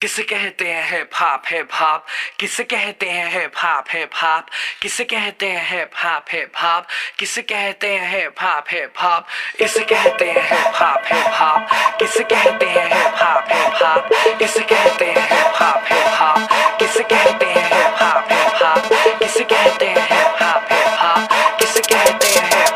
किसे कहते हैं हिप हॉप हिप हॉप, किसे कहते हैं हिप हॉप हिप हॉप, किसे कहते हैं हिप हॉप हिप हॉप, किसे कहते हैं हिप हॉप हिप हॉप, इसे कहते हैं हिप हॉप हिप हॉप, किसे कहते हैं हिप हॉप हिप हॉप, इसे कहते हैं हिप हॉप हिप हॉप, किसे कहते हैं हिप हॉप हिप हॉप, किसे कहते हैं हिप हॉप हिप हॉप, किसे कहते हैं हिप।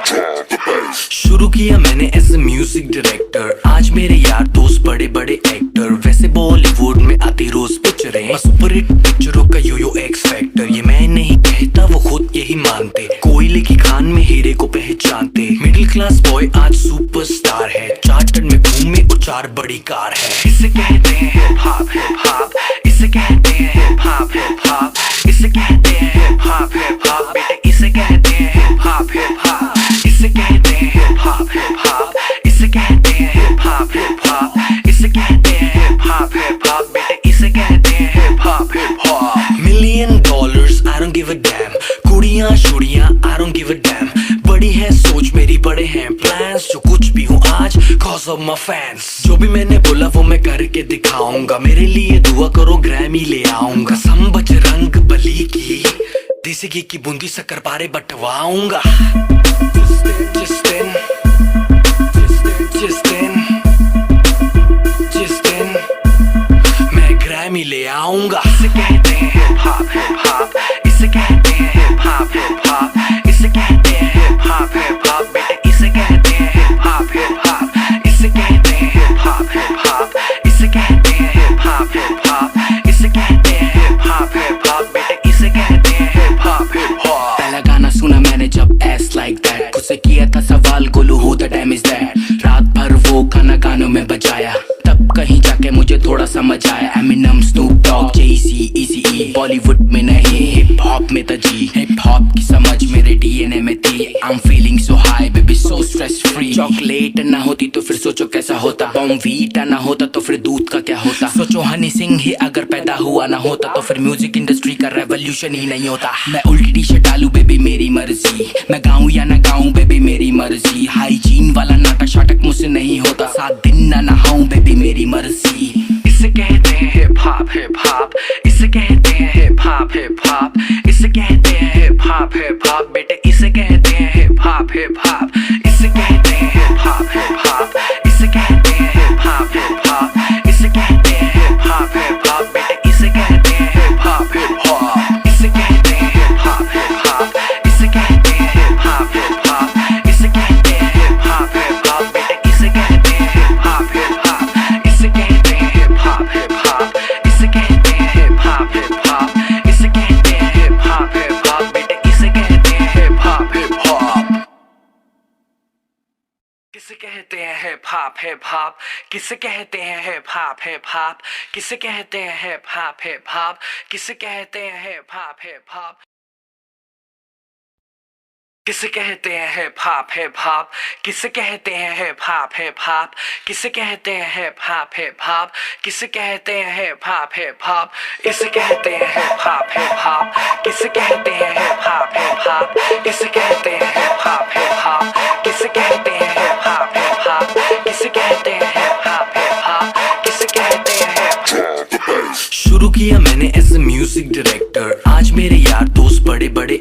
शुरू किया मैंने एज ए म्यूजिक डायरेक्टर, आज मेरे यार दोस्त बड़े बड़े एक्टर, वैसे बॉलीवुड में आती रोज पिक्चरें, सुपर हिट पिक्चरों का यो एक्स फैक्टर, ये मैं नहीं कहता वो खुद यही मानते, कोयले की खान में हीरे को पहचानते, मिडिल क्लास बॉय आज सुपरस्टार है, चार्टर्ड में घूमे और 4 बड़ी कार है। इसे कहते हैं हिप हॉप हिप हॉप, इसे कहते हैं हिप हॉप हिप हॉप, इसे कहते हैं हिप हॉप हिप हॉप, बेटे इसे कहते हैं हिप हॉप हिप हॉप, इसे कहते हैं हिप हॉप हिप हॉप, इसे कहते हैं हिप हॉप हिप हॉप, इसे कहते हैं हिप हॉप हिप हॉप, बेटे इसे कहते हैं hip hop hip hop. $1,000,000 I don't give a damn, कुड़ियां शुड़ियां I don't give a damn, बड़ी है सोच मेरी बड़े हैं प्लान्स, जो कुछ भी हूँ आज cause of my fans, जो भी मैंने बोला वो मैं करके दिखाऊंगा, मेरे लिए दुआ करो ग्रैमी ले आऊंगा, संबच रंग बली की देसी घी की बूंदी शक्कर पारे बटवाऊंगा, जिस दिन मैं ग्रैमी ले आऊंगा। इसे कहते हैं हिप हॉप हिप हॉप, इसे कहते हैं हिप हॉप हिप हॉप, इसे कहते हैं हिप हॉप हिप हॉप, बेटे इसे कहते हैं हिप हॉप हिप हॉप, इसे कहते हैं हिप हॉप हिप हॉप, इसे कहते हैं हिप हॉप हिप हॉप, इसे कहते हैं हिप हॉप हिप हॉप, बेटे इसे कहते हैं हिप हॉप हिप हॉप। पहला गाना सुना मैंने जब एस लाइक दैट, खुद से किया था सवाल Golu who the dam is that, रात भर वो गाना गानों में बजाया, तब कहीं जाके मुझे थोड़ा समझ आया, एमिनम स्नूप डॉग जेसी इजी बॉलीवुड में नहीं हिप हॉप में था जी, हिप हॉप की समझ मेरे डीएनए में थी, I am feeling so high baby so stress free, chocolate ना होती तो फिर सोचो कैसा होता, बॉर्नवीटा ना होता तो फिर दूध का क्या होता, सोचो हनी सिंह ही अगर पैदा हुआ ना होता तो फिर म्यूजिक इंडस्ट्री का रेवोल्यूशन ही नहीं होता, मैं उल्टी टी शर्ट डालू बेबी मेरी मर्जी, मैं गाऊं या ना गाऊं बेबी मेरी मर्जी, हाइजीन वाला नाटक शाटक मुझसे नहीं होता, 7 दिन ना नहाऊं बेबी मेरी मर्जी। इसे कहते हैं हिप हॉप हिप हॉप, इसे कहते हैं हिप हॉप हिप हॉप, इसे कहते हैं हिप हॉप हिप हॉप, बेटे इसे कहते हैं हिप हॉप हिप हॉप, इसे कहते हैं हिप हॉप हिप हॉप, इसे कहते हैं हिप हॉप हिप हॉप, इसे कहते हैं हिप हॉप हिप हॉप, बेटे इसे कहते हैं हिप हॉप हिप हॉप, इसे कहते हैं हिप हॉप हिप हॉप, इसे कहते हैं हिप हॉप हिप हॉप, इसे कहते हैं हिप हॉप हिप हॉप, बेटे इसे कहते हैं हिप हॉप हिप हॉप, इसे कहते हैं हिप हॉप हिप हॉप, इसे कहते हैं हिप हॉप हिप हॉप, इसे कहते हैं हिप हॉप हिप हॉप, बेटे इसे कहते हैं हिप हॉप हिप हॉप। किसे कहते हैं हिप हॉप हिप हॉप, किसे कहते हैं हिप हॉप हिप हॉप, किसे कहते हैं हिप हॉप हिप हॉप, किसे कहते हैं हिप हॉप हिप हॉप, किसे कहते हैं हिप हॉप हिप हॉप, किसे कहते हैं हिप हॉप हिप हॉप, किसे कहते हैं हिप हॉप हिप हॉप, किसे कहते हैं हिप हॉप हिप हॉप, इसे कहते हैं हिप हॉप हिप हॉप, किसे कहते हैं हिप हॉप हिप हॉप, इसे कहते हैं हिप हॉप हिप हॉप, किसे कहते हैं हिप हॉप हिप हॉप, किसे कहते हैं हिप हॉप हिप हॉप, किसे कहते हैं हिप। शुरू किया मैंने एज ए म्यूजिक डायरेक्टर, आज मेरे यार दोस्त बड़े बड़े